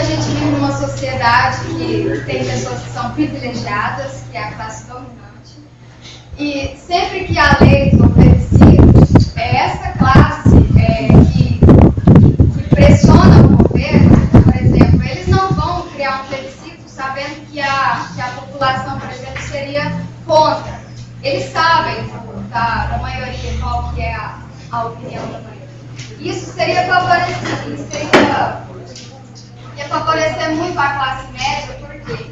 gente vive numa sociedade que tem pessoas que são privilegiadas, que é a classe dominante, e sempre que há leis ou plebiscitos, é essa classe que pressiona o governo. Por exemplo, eles não vão criar um plebiscito sabendo que a população, por exemplo, seria contra. Eles sabem da maioria qual que é a opinião da maioria. Isso seria favorecer muito a classe média. Por quê?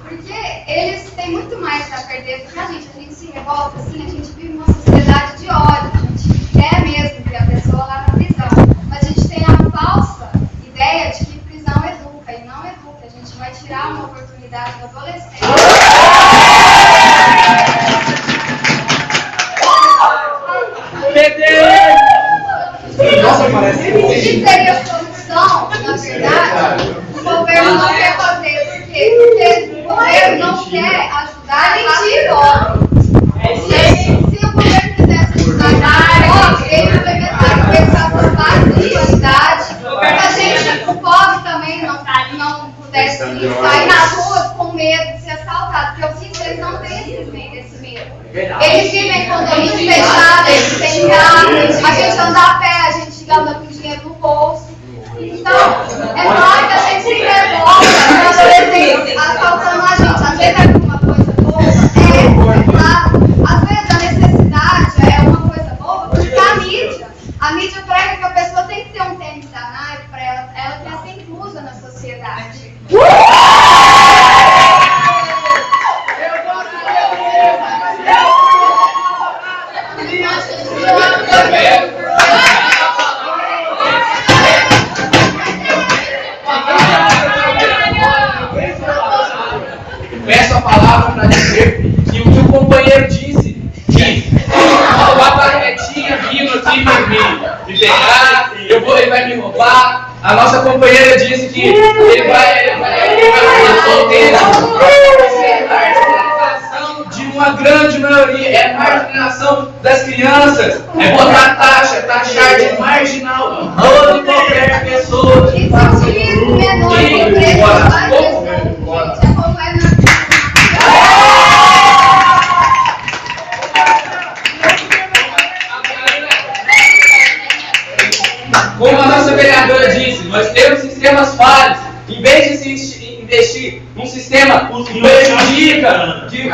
Porque eles têm muito mais a perder do que a gente. A gente se revolta, assim, a gente vive numa sociedade de ódio. A gente quer mesmo ver a pessoa lá na prisão. Mas a gente tem a falsa ideia de que prisão educa, e não educa. A gente vai tirar uma oportunidade do adolescente. Nossa, parece O que seria a solução, na verdade, o governo não quer fazer. Por quê? Porque o governo não quer ajudar a classe pobre. Se o governo quisesse ajudar a classe pobre, ele implementaria pensar por várias prioridades, para o pobre também não pudesse sair nas ruas com medo de ser assaltado, porque os ricos eles não têm esse medo. Eles vivem em condomínios fechados, eles têm carro, a gente anda a pé, a gente anda com dinheiro no bolso. Então, é claro que a gente se revolta quando eles assaltando a gente. Às vezes é uma coisa boba, é claro. Às vezes a necessidade é uma coisa boba, porque a mídia prega que a pessoa tem que ter um tênis da Nike para ela quer ser inclusa na sociedade. Peço a palavra para dizer que o que o companheiro disse, que a barretinha vindo aqui me pegar, ele vai me roubar. A nossa companheira disse que ele vai ficar solteiro. Isso é marginalização de uma grande maioria, é marginalização das crianças, é botar taxar de marginal toda e qualquer pessoa. Como a nossa vereadora disse, nós temos sistemas falhos. Em vez de se investir num sistema que prejudica, que